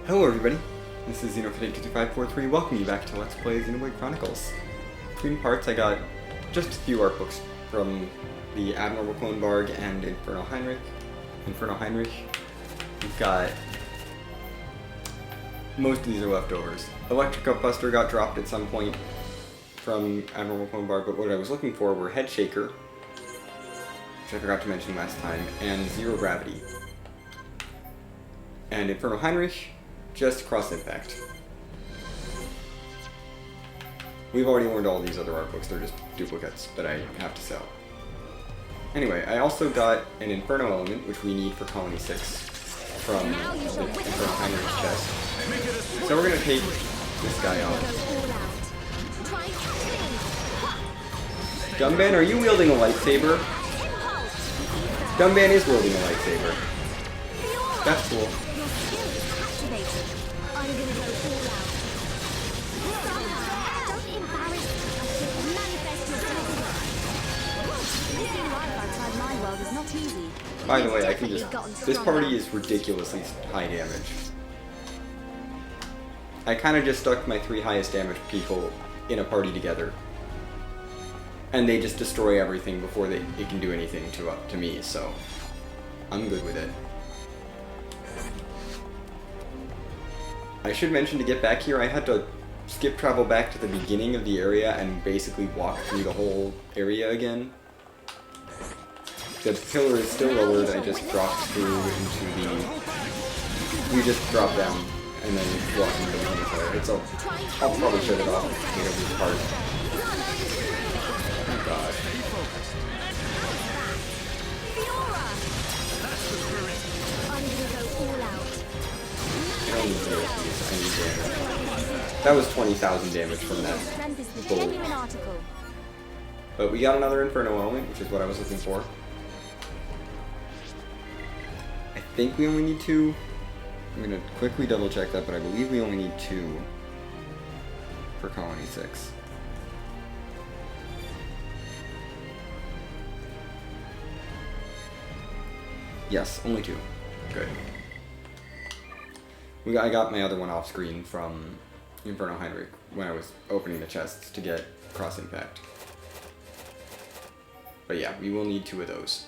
Hello everybody, this is Xenoblade2543, welcome you back to Let's Play Xenoblade Chronicles. Between parts I got just a few art books from the Abnormal Clone Barg and Inferno Heinrich. We've got... most of these are leftovers. Electric Buster got dropped at some point from Abnormal Clone Barg, but what I was looking for were Head Shaker, which I forgot to mention last time, and Zero Gravity. And Inferno Heinrich, just Cross Impact. We've already learned all these other art books, they're just duplicates that I have to sell. Anyway, I also got an Inferno element, which we need for Colony 6, from the Inferno Heinrich's chest. So we're going to take this guy on. Dumban, are you wielding a lightsaber? Dumban is wielding a lightsaber. That's cool. By the way, I can just... this party is ridiculously high damage. I kind of just stuck my 3 highest damage people in a party together. And they just destroy everything before it can do anything to me, so... I'm good with it. I should mention, to get back here, I had to skip travel back to the beginning of the area and basically walk through the whole area again. The pillar is still lowered, I just dropped through into the... we just drop down and then walk into the beginning pillar. It's a... I'll probably shut it off and get over the part. Oh god. I don't need those, I need damage. That was 20,000 damage from that bolt. But we got another Inferno element, which is what I was looking for. I think we only need 2. I'm going to quickly double check that, but I believe we only need 2 for Colony 6. Yes, only 2. Good. I got my other one off screen from Inferno Heinrich when I was opening the chests to get Cross Impact. But yeah, we will need 2 of those.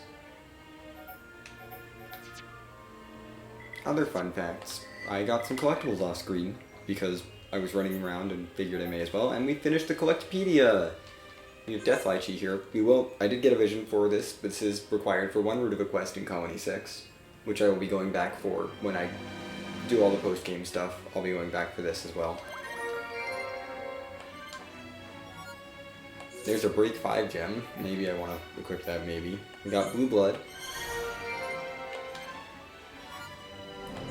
Other fun facts. I got some collectibles off screen because I was running around and figured I may as well, and we finished the Collectopaedia! We have Death Lychee here. I did get a vision for this, but this is required for 1 route of a quest in Colony 6, which I will be going back for when I do all the post-game stuff. I'll be going back for this as well. There's a Break 5 gem. Maybe I want to equip that, maybe. We got Blue Blood.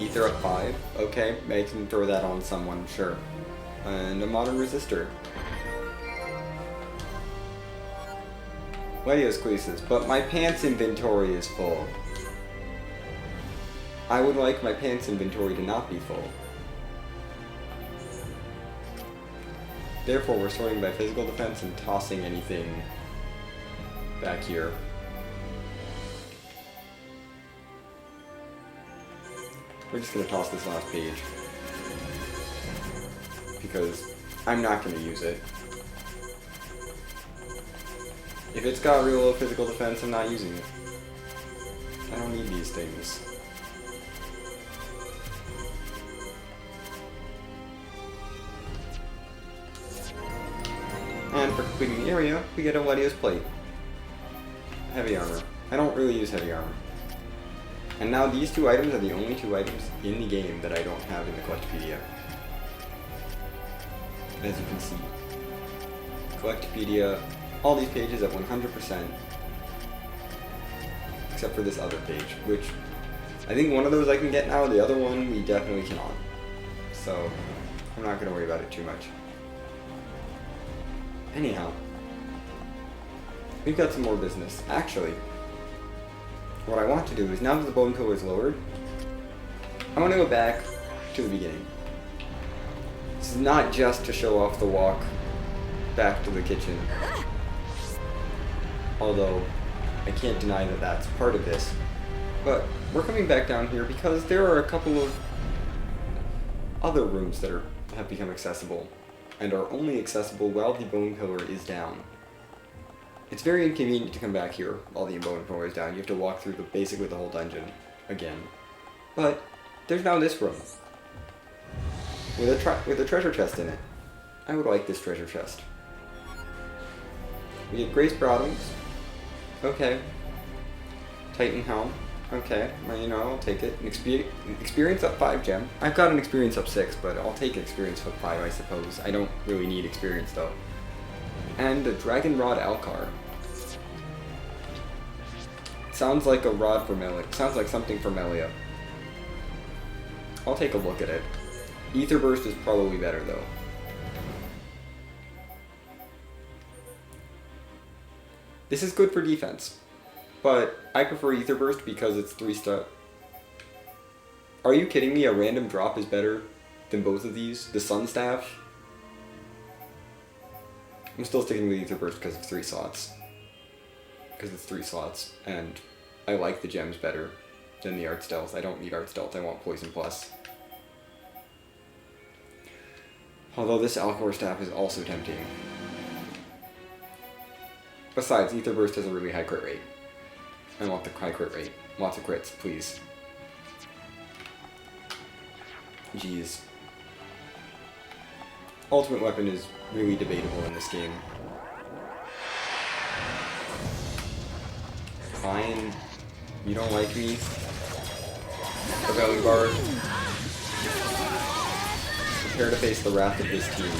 Ether up 5. Okay, I can throw that on someone, sure. And a Modern Resistor. Ledios Cuisses, but my pants inventory is full. I would like my pants inventory to not be full. Therefore, we're sorting by physical defense and tossing anything back here. We're just going to toss this last page, because I'm not going to use it. If it's got real low physical defense, I'm not using it. I don't need these things. And for completing the area, we get a Ledios Plate. Heavy armor. I don't really use heavy armor. And now these 2 items are the only 2 items in the game that I don't have in the Collectopaedia. As you can see. Collectopaedia, all these pages at 100%. Except for this other page, which I think one of those I can get now, the other one we definitely cannot. So, I'm not going to worry about it too much. Anyhow, we've got some more business. Actually, what I want to do is, now that the bone pillar is lowered, I want to go back to the beginning. This is not just to show off the walk back to the kitchen. Although, I can't deny that that's part of this. But we're coming back down here because there are a couple of other rooms that have become accessible, and are only accessible while the bone pillar is down. It's very inconvenient to come back here while the bone pillar is down. You have to walk through basically the whole dungeon again. But there's now this room with a treasure chest in it. I would like this treasure chest. We get Grace Bottoms. Okay. Titan Helm. Okay. Well, you know, I'll take it. An experience up 5 gem. I've got an experience up 6, but I'll take experience up 5, I suppose. I don't really need experience, though. And a Dragon Rod Alcar. Sounds like a rod for Melia. Sounds like something for Melia. I'll take a look at it. Ether Burst is probably better, though. This is good for defense, but I prefer Ether Burst because it's 3-star. Are you kidding me? A random drop is better than both of these? The Sun Staff? I'm still sticking with Ether Burst because of 3 slots. Because it's 3 slots, and I like the gems better than the Art Stealth. I don't need Art Stealth, I want Poison Plus. Although this Alcor Staff is also tempting. Besides, Ether Burst has a really high crit rate. I want the high crit rate. Lots of crits, please. Jeez. Ultimate Weapon is really debatable in this game. Fine. You don't like me? Prevailing Bard. Prepare to face the wrath of this team.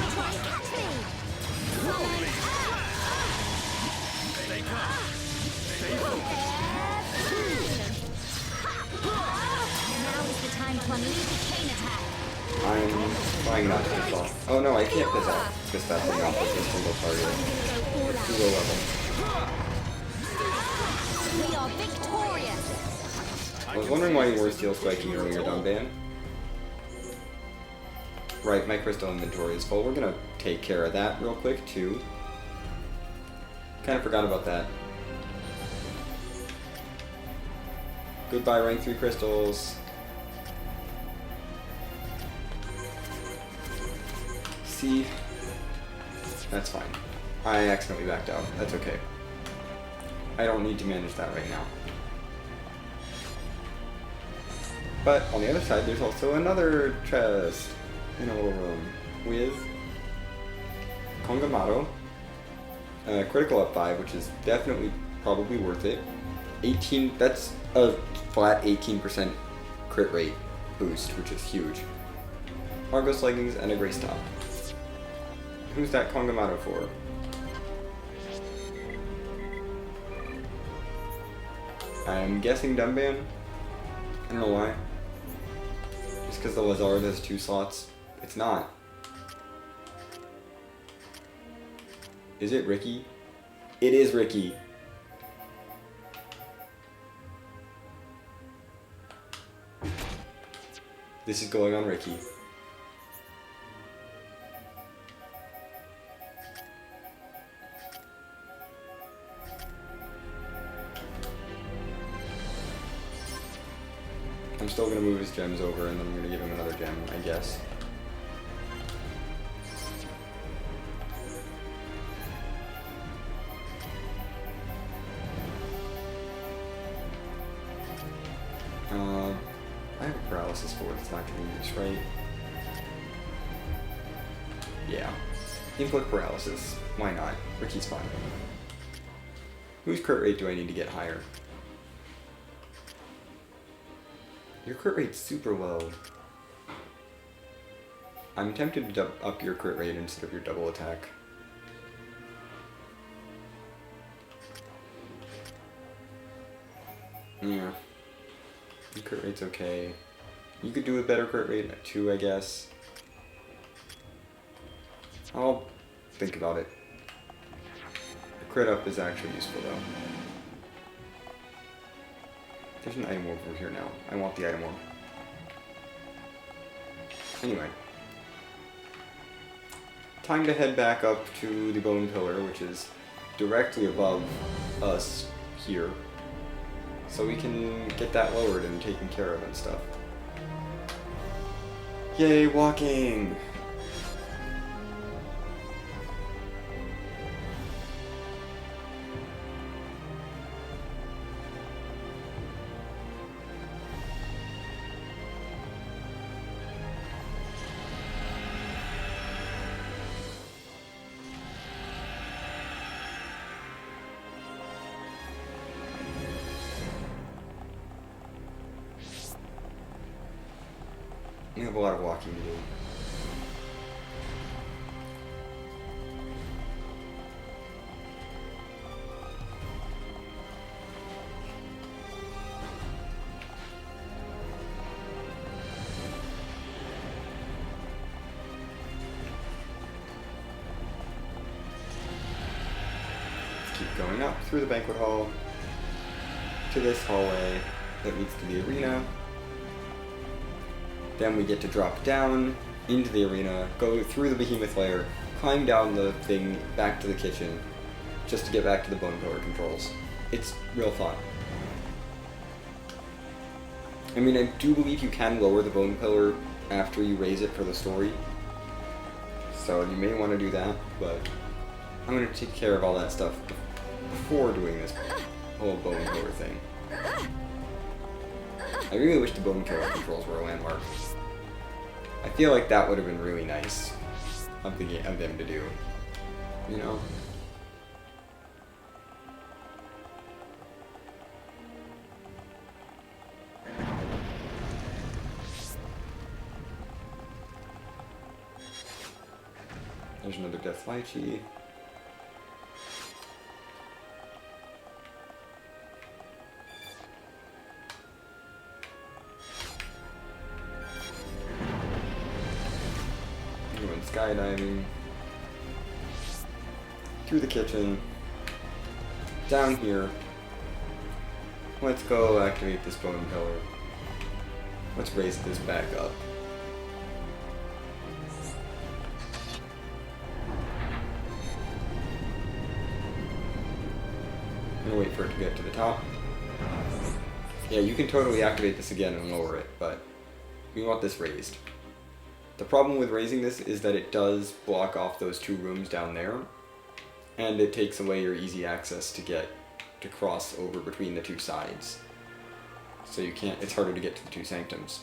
I'm trying not to piss off. Oh no, I can't piss that thing off with a single target. It's too low level. We are victorious. I was wondering why you were steel striking earlier, Dumban. Right, my crystal inventory is full. We're gonna take care of that real quick too. Kinda forgot about that. Goodbye, rank 3 crystals. See? That's fine. I accidentally backed out. That's okay. I don't need to manage that right now. But on the other side, there's also another chest in a little room with Kongamato. Critical up 5, which is definitely probably worth it. 18, that's a flat 18% crit rate boost, which is huge. Argos leggings and a Grace top. Who's that Kongamato for? I'm guessing Dumban. I don't know why. Just because the Lazard has 2 slots. It's not. Is it Ricky? It is Ricky. This is going on Ricky. I'm still going to move his gems over and then I'm going to give him another gem, I guess. I have a paralysis for it, it's not getting used, right? Yeah. Inflict paralysis. Why not? Ricky's fine. Whose crit rate do I need to get higher? Your crit rate's super low. I'm tempted to up your crit rate instead of your double attack. Yeah. Your crit rate's okay. You could do a better crit rate at 2, I guess. I'll think about it. The crit up is actually useful though. There's an item orb over here now. I want the item orb. Anyway. Time to head back up to the bone pillar, which is directly above us here. So we can get that lowered and taken care of and stuff. Yay, walking! We have a lot of walking to do. Let's keep going up through the banquet hall to this hallway that leads to the arena. Then we get to drop down into the arena, go through the behemoth lair, climb down the thing back to the kitchen, just to get back to the bone pillar controls. It's real fun. I mean, I do believe you can lower the bone pillar after you raise it for the story, so you may want to do that, but I'm going to take care of all that stuff before doing this whole bone pillar thing. I really wish the bone killer controls were a landmark. I feel like that would have been really nice of them to do, you know? There's another death lychee. Skydiving through the kitchen, down here. Let's go activate this bone pillar. Let's raise this back up. I'm gonna wait for it to get to the top. Yeah, you can totally activate this again and lower it, but we want this raised. The problem with raising this is that it does block off those two rooms down there, and it takes away your easy access to cross over between the two sides. So you can't, it's harder to get to the two sanctums.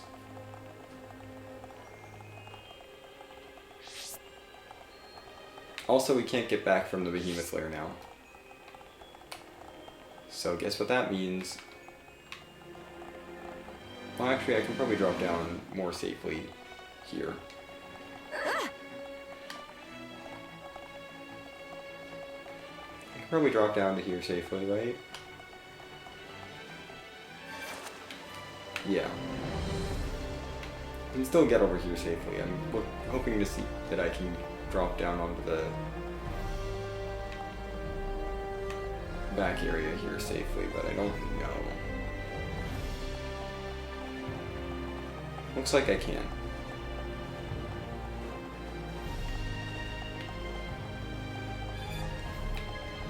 Also, we can't get back from the behemoth lair now. So guess what that means? Well, actually, I can probably drop down more safely here. I can probably drop down to here safely, right? Yeah. I can still get over here safely. I'm hoping to see that I can drop down onto the back area here safely, but I don't know. Looks like I can.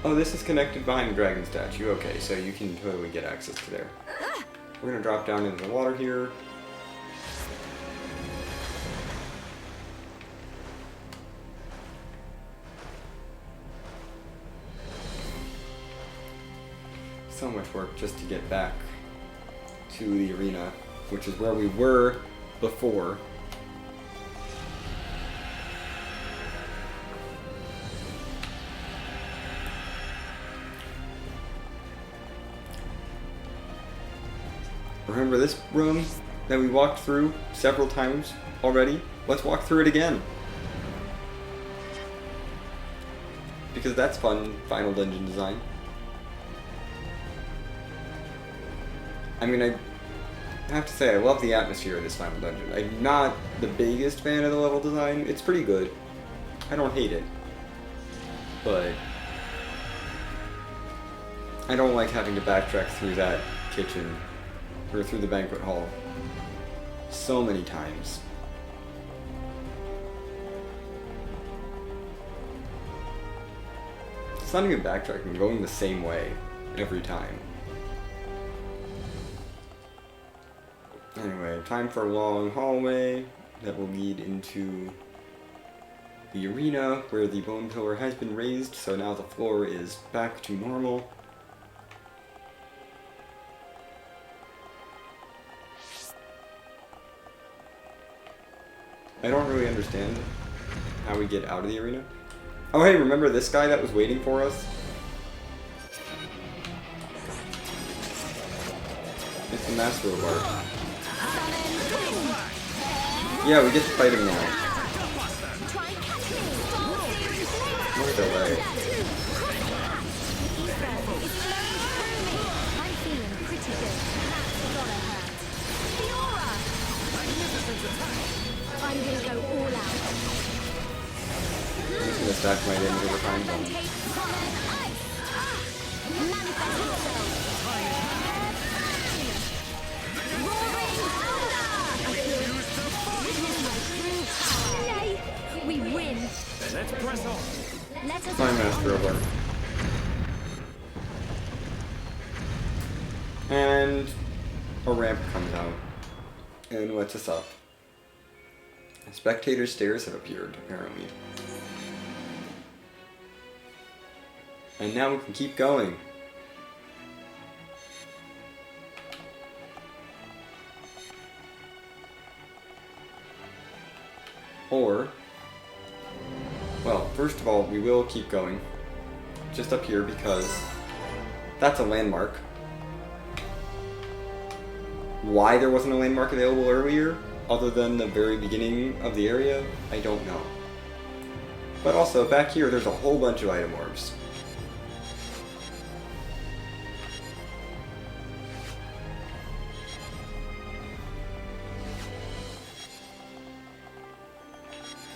Oh, this is connected behind the dragon statue. Okay, so you can totally get access to there. We're gonna drop down into the water here. So much work just to get back to the arena, which is where we were before. Remember this room that we walked through several times already? Let's walk through it again. Because that's fun, final dungeon design. I mean, I have to say, I love the atmosphere of this final dungeon. I'm not the biggest fan of the level design. It's pretty good. I don't hate it. But I don't like having to backtrack through that kitchen or through the banquet hall so many times. It's not even backtracking, I'm going the same way every time. Anyway, time for a long hallway. that will lead into the arena where the bone pillar has been raised, so now the floor is back to normal. I don't really understand how we get out of the arena. Oh hey, remember this guy that was waiting for us? It's the Master Robot. Yeah, we get to fight him now. Look at that. I'm feeling pretty good. I'm gonna go all out. I'm just gonna stack my damage over time zone. We win. Let's press on. Let us My Master Robot. And a ramp comes out and lets us up. Spectator stairs have appeared, apparently. And now we can keep going. Or, well, first of all, we will keep going. Just up here because that's a landmark. Why there wasn't a landmark available earlier, other than the very beginning of the area, I don't know. But also, back here, there's a whole bunch of item orbs.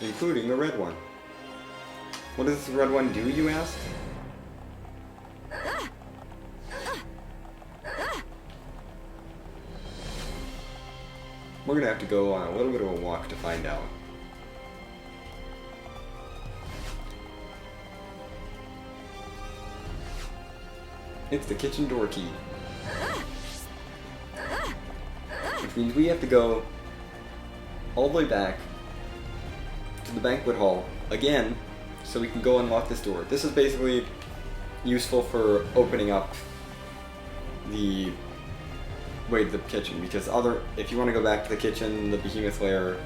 Including the red one. What does this red one do, you ask? We're gonna have to go on a little bit of a walk to find out. It's the kitchen door key. Which means we have to go all the way back to the banquet hall again so we can go unlock this door. This is basically useful for opening up the way to the kitchen, because if you want to go back to the kitchen, the behemoth lair,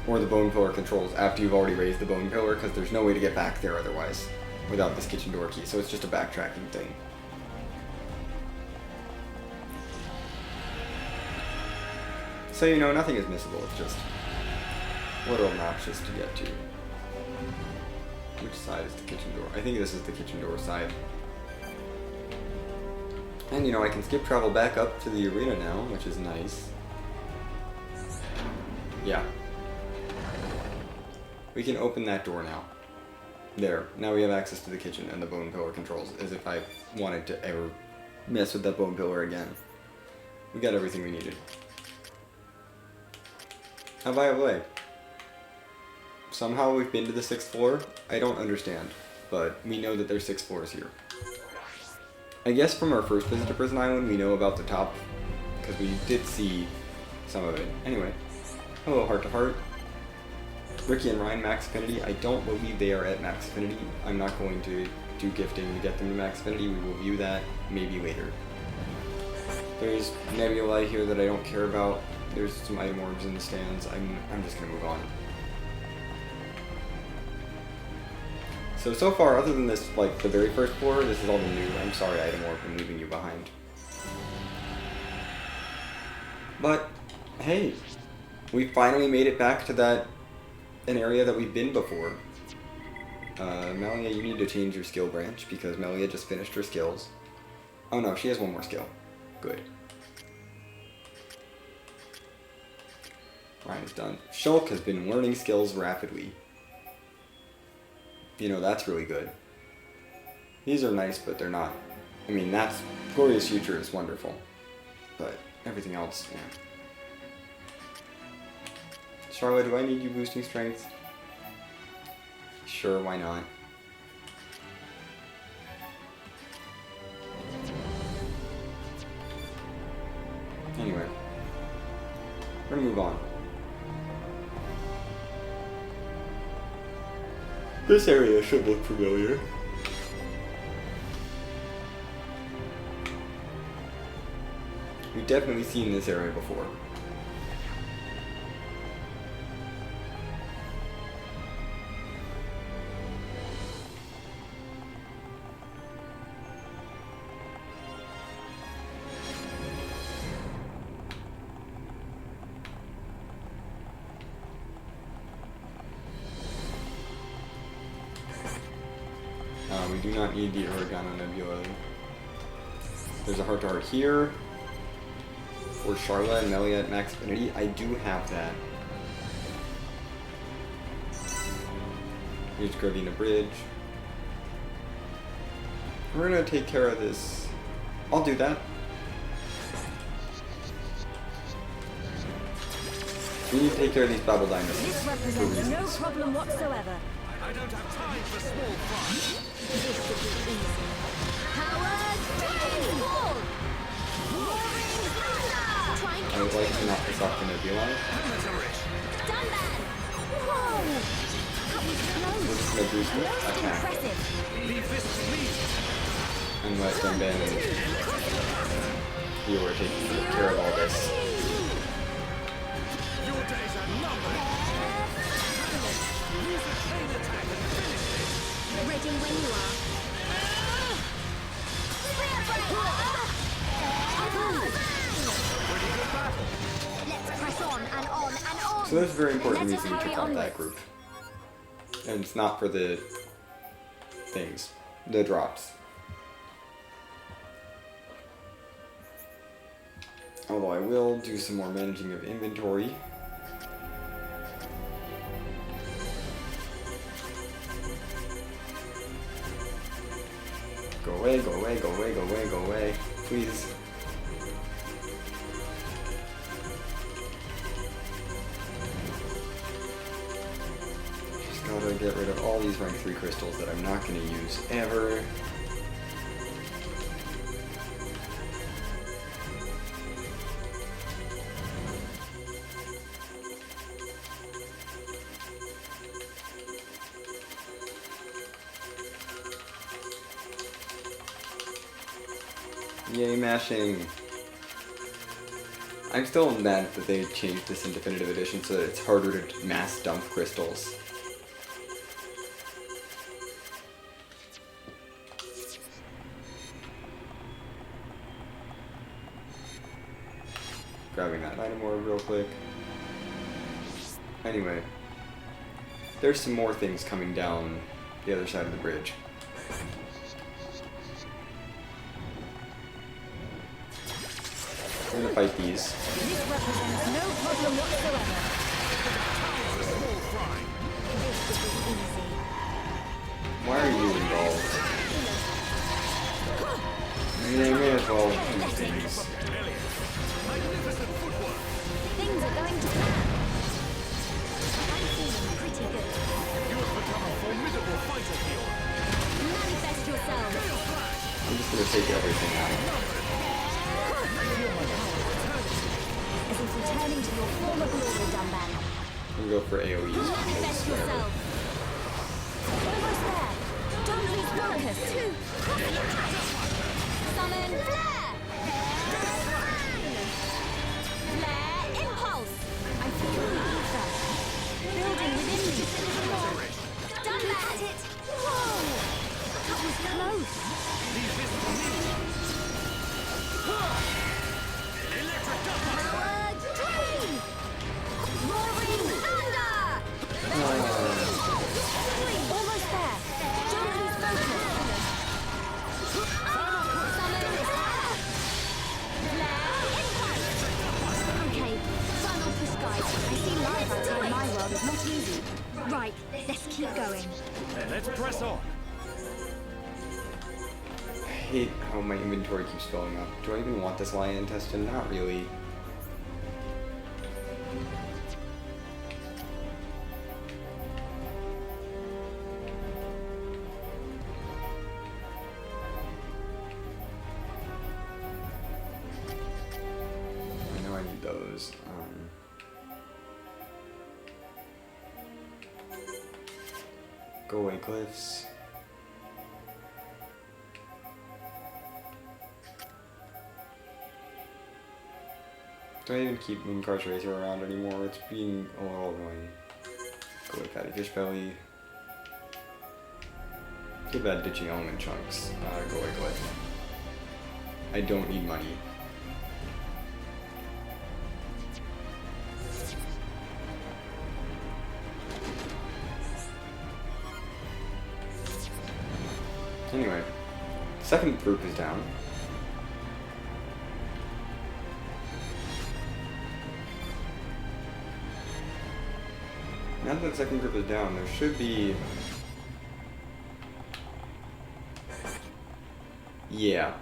or the bone pillar controls after you've already raised the bone pillar, because there's no way to get back there otherwise without this kitchen door key, so it's just a backtracking thing. So, you know, nothing is missable, it's just a little obnoxious to get to. Which side is the kitchen door? I think this is the kitchen door side. And, you know, I can skip travel back up to the arena now, which is nice. Yeah. We can open that door now. There. Now we have access to the kitchen and the bone pillar controls, as if I wanted to ever mess with that bone pillar again. We got everything we needed. Now, by the way, somehow we've been to the 6th floor. I don't understand, but we know that there's 6 floors here. I guess from our first visit to Prison Island, we know about the top, because we did see some of it. Anyway, hello, Heart to Heart. Ricky and Ryan, max affinity. I don't believe they are at max affinity. I'm not going to do gifting to get them to max affinity. We will view that maybe later. There's nebulae here that I don't care about. There's some item orbs in the stands. I'm just gonna move on. So far, other than this, like, the very first floor, this is all the new. I'm sorry, item orb, I'm leaving you behind. But, hey, we finally made it back to an area that we've been before. Melia, you need to change your skill branch, because Melia just finished her skills. Oh no, she has one more skill. Good. Ryan's done. Shulk has been learning skills rapidly. You know, that's really good. These are nice, but they're not. I mean, that's... Glorious Future is wonderful. But everything else, yeah. Charlotte, do I need you boosting strength? Sure, why not? Anyway. We're gonna move on. This area should look familiar. We've definitely seen this area before. We do not need the Oregano Nebula. There's a heart-to-heart here. For Charla and Melia at max affinity. I do have that. Here's Gravina Bridge. We're gonna take care of this. I'll do that. We need to take care of these Babel Dynasties. This represents no problem whatsoever. I don't have time for small fry. This should be easy. Howard, Beetle! Try and I catch would like it. to knock this off the Nebula. Done that! Whoa! That was We're close. just gonna boost the Most attack impressive. Leave this to me. and let them bend. You are taking care of all this. Your days are numbered. Use the chain attack and finish it. Ready when you are. Pretty good battle. Let's press on and on and on. So that's a very important Let us reason to hurry check out onwards. that group. And it's not for the things, the drops. Although I will do some more managing of inventory. Go away, go away, go away, go away, go away. Please. Just gotta get rid of all these rank 3 crystals that I'm not gonna use ever. Yay, mashing! I'm still mad that they changed this in Definitive Edition so that it's harder to mass dump crystals. Grabbing that item orb real quick. Anyway, there's some more things coming down the other side of the bridge. We're gonna fight these. This represents no problem whatsoever. Small fry. This should be easy. Why are you involved? I mean, I may as well do things. Magnificent footwork. Things are going to plan. I'm feeling pretty good. You have become a formidable fighter, Fiora. Manifest yourself. I'm just gonna take everything out. As if returning to your former glory, Dumban. I'm gonna go for AoEs Manifest because whatever. yourself. Almost there. Dumbly's focus. Summon flare. Flare impulse. I feel the ether. Building within me. Dumban. Whoa. That was close. Power drain. Roaring thunder. Almost there. Dumbly's focus. Summon flare. Impulse. Okay, final push, guys. I see life outside my world is not easy. Right, let's keep going. Let's press on. I hate how my inventory keeps filling up. Do I even want this lion intestine? Not really. I know I need those. Go away, glyphs. Do I even keep Mooncar's Razor around anymore? It's being a little annoying. Go away, Fatty Fish Belly. Too bad ditching element chunks. Go away, glyph. I don't need money. Anyway, second group is down. Now that the second group is down, there should be... Yeah.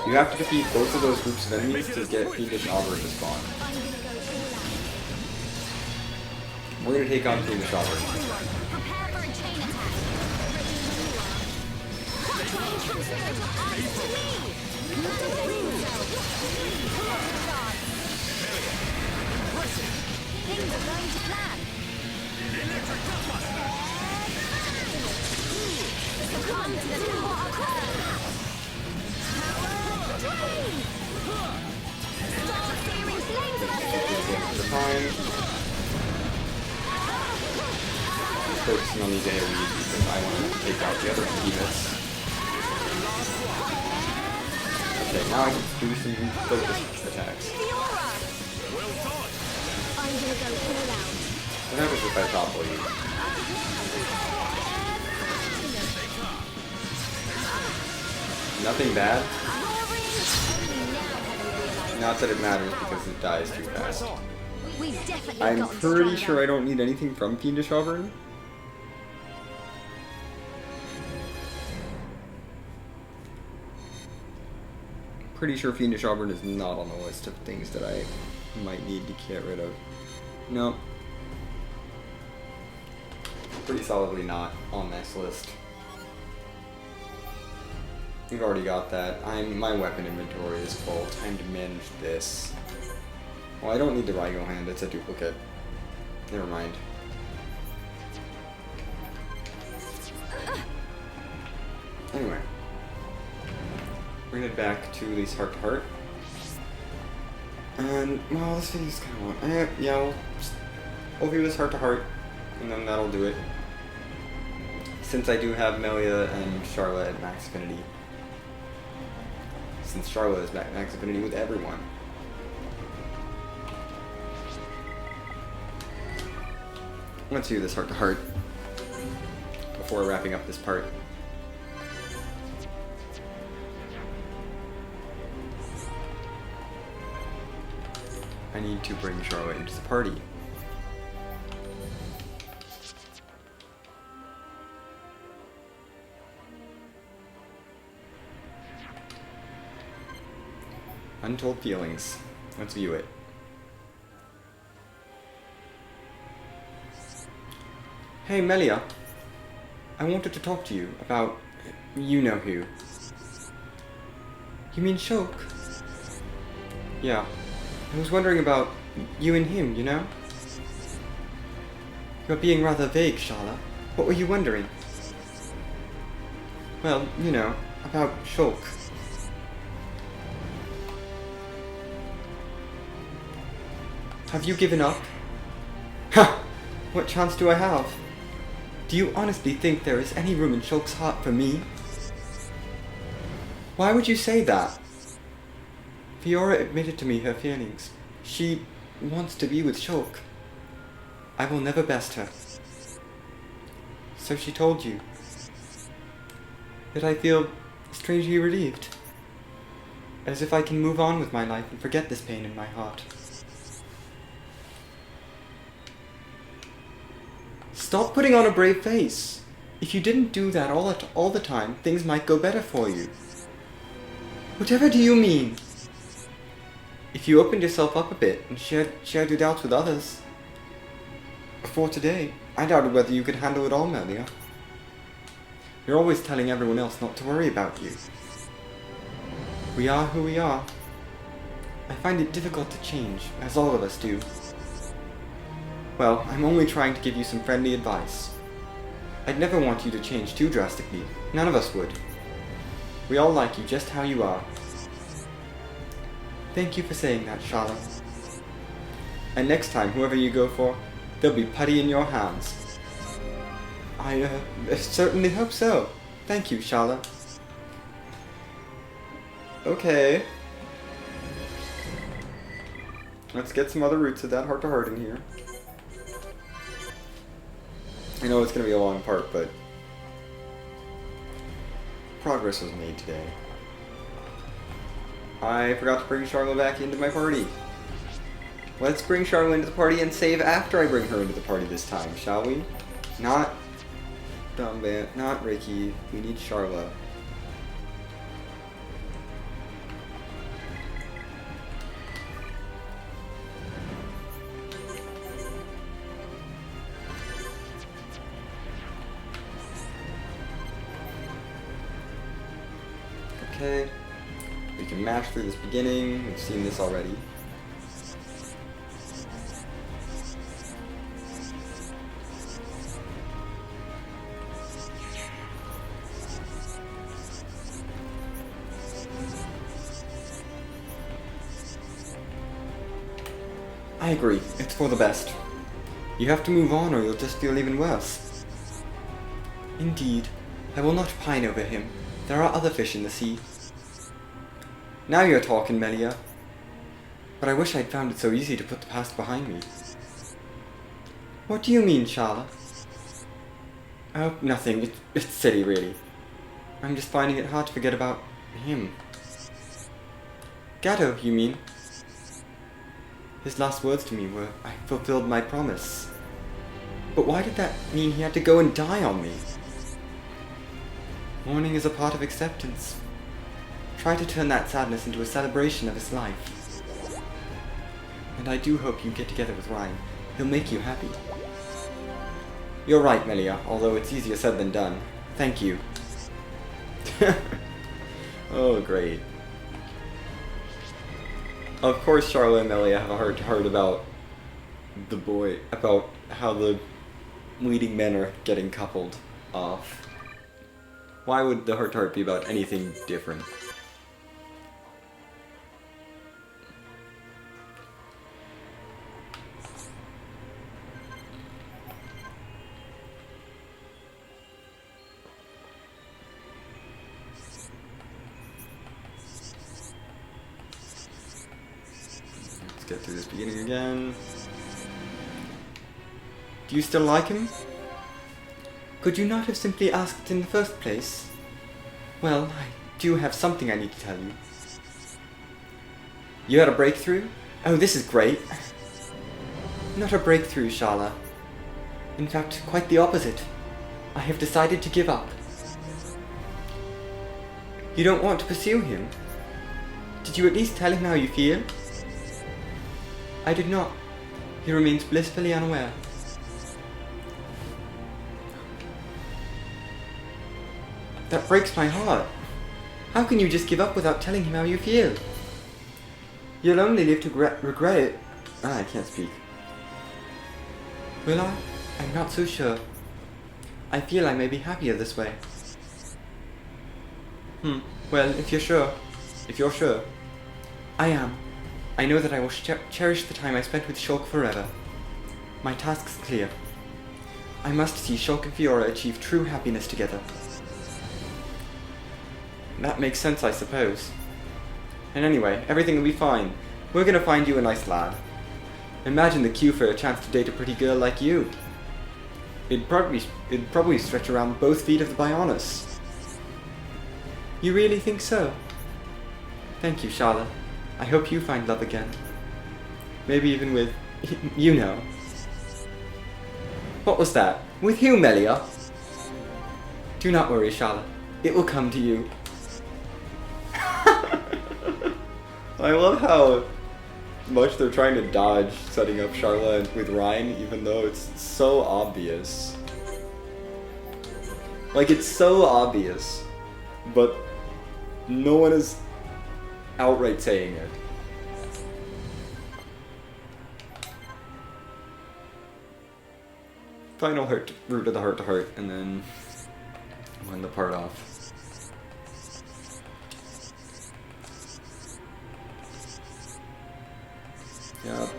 You have to defeat both of those groups of enemies to get Fiendish Auburn to spawn. We're gonna take on Fiendish Auburn. Prepare for a chain attack. Transfer your arms to me. Things are going to plan. Succumb to the power of Power Dream. Start searing flames at us. Time. Focusing on these AoEs because I want to take out the other behemoths. Okay, now I can do some focus attacks. I'm gonna go all out. What happens if I topple you? Nothing bad? Not that it matters because it dies too fast. We've definitely I'm gotten pretty stronger. sure I don't need anything from Fiendish Auburn. Pretty sure Fiendish Auburn is not on the list of things that I might need to get rid of. No. Pretty solidly not on this list. We've already got that. My weapon inventory is full. Time to manage this. Well, I don't need the Rygo hand, it's a duplicate. Never mind. Anyway. Bring it back to these heart to heart. And, well, this video's kind of long. Yeah, we'll do this heart to heart, and then that'll do it. Since I do have Melia and Charlotte at max affinity. Since Charlotte is max affinity with everyone. Let's do this heart to heart before wrapping up this part. I need to bring Charlotte into the party. Untold Feelings. Let's view it. Hey Melia, I wanted to talk to you about you know who. You mean Shulk? Yeah. I was wondering about you and him, you know? You're being rather vague, Shala. What were you wondering? Well, you know, about Shulk. Have you given up? Ha! What chance do I have? Do you honestly think there is any room in Shulk's heart for me? Why would you say that? Fiora admitted to me her feelings. She wants to be with Shulk. I will never best her. So she told you. Yet I feel strangely relieved. As if I can move on with my life and forget this pain in my heart. Stop putting on a brave face. If you didn't do that all the time, things might go better for you. Whatever do you mean? If you opened yourself up a bit and shared your doubts with others. Before today, I doubted whether you could handle it all, Melia. You're always telling everyone else not to worry about you. We are who we are. I find it difficult to change, as all of us do. Well, I'm only trying to give you some friendly advice. I'd never want you to change too drastically. None of us would. We all like you just how you are. Thank you for saying that, Charlotte. And next time, whoever you go for, there'll be putty in your hands. I certainly hope so. Thank you, Charlotte. Okay. Let's get some other roots of that heart-to-heart in here. I know it's going to be a long part, but progress was made today. I forgot to bring Charlotte back into my party. Let's bring Charlotte into the party and save after I bring her into the party this time, shall we? Not Dumbat, not Ricky. We need Charlotte. Okay, we can mash through this beginning. We've seen this already. I agree. It's for the best. You have to move on or you'll just feel even worse. Indeed. I will not pine over him. There are other fish in the sea. Now you're talking, Melia. But I wish I'd found it so easy to put the past behind me. What do you mean, Charla? Oh, nothing. It's silly, really. I'm just finding it hard to forget about him. Gatto, you mean? His last words to me were, I fulfilled my promise. But why did that mean he had to go and die on me? Mourning is a part of acceptance. Try to turn that sadness into a celebration of his life. And I do hope you get together with Ryan. He'll make you happy. You're right, Melia, although it's easier said than done. Thank you. Oh, great. Of course Charla and Melia have a heart-to-heart about the boy, about how the leading men are getting coupled off. Why would the heart-to-heart be about anything different? Let's get through this beginning again. Do you still like him? Could you not have simply asked in the first place? Well, I do have something I need to tell you. You had a breakthrough? Oh, this is great. Not a breakthrough, Charla. In fact, quite the opposite. I have decided to give up. You don't want to pursue him? Did you at least tell him how you feel? I did not. He remains blissfully unaware. That breaks my heart. How can you just give up without telling him how you feel? You'll only live to regret it. I can't speak. Will I? I'm not so sure. I feel I may be happier this way. Well, if you're sure. I am. I know that I will cherish the time I spent with Shulk forever. My task's clear. I must see Shulk and Fiora achieve true happiness together. That makes sense, I suppose. And anyway, everything will be fine. We're gonna find you a nice lad. Imagine the queue for a chance to date a pretty girl like you. It'd probably stretch around both feet of the Bionis. You really think so? Thank you, Charla. I hope you find love again. Maybe even with, you know. What was that? With who, Melia? Do not worry, Charla. It will come to you. I love how much they're trying to dodge setting up Charla with Ryan, even though it's so obvious. Like, it's so obvious, but no one is outright saying it. Final route of the heart-to-heart, and then run the part off. Yep,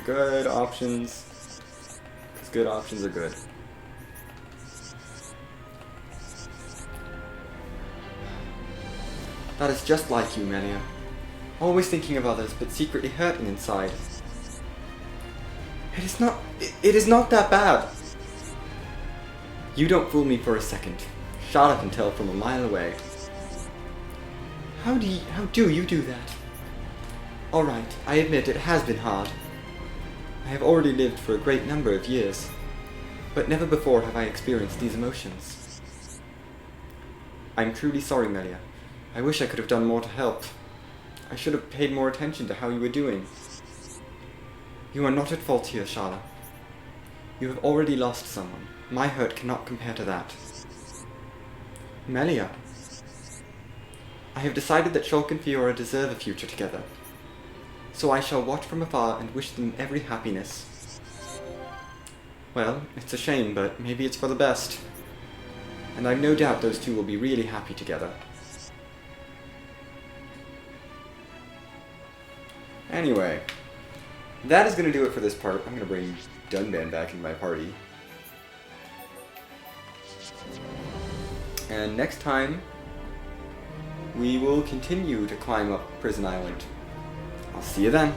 good options. Because good options are good. That is just like you, Melia. Always thinking of others, but secretly hurting inside. It is not that bad. You don't fool me for a second. Shada can tell from a mile away. How do you do that? Alright, I admit it has been hard. I have already lived for a great number of years, but never before have I experienced these emotions. I'm truly sorry, Melia. I wish I could have done more to help. I should have paid more attention to how you were doing. You are not at fault here, Shala. You have already lost someone. My hurt cannot compare to that. Melia. I have decided that Shulk and Fiora deserve a future together. So I shall watch from afar and wish them every happiness. Well, it's a shame, but maybe it's for the best. And I've no doubt those two will be really happy together. Anyway, that is going to do it for this part. I'm going to bring Dunban back into my party. And next time, we will continue to climb up Prison Island. I'll see you then.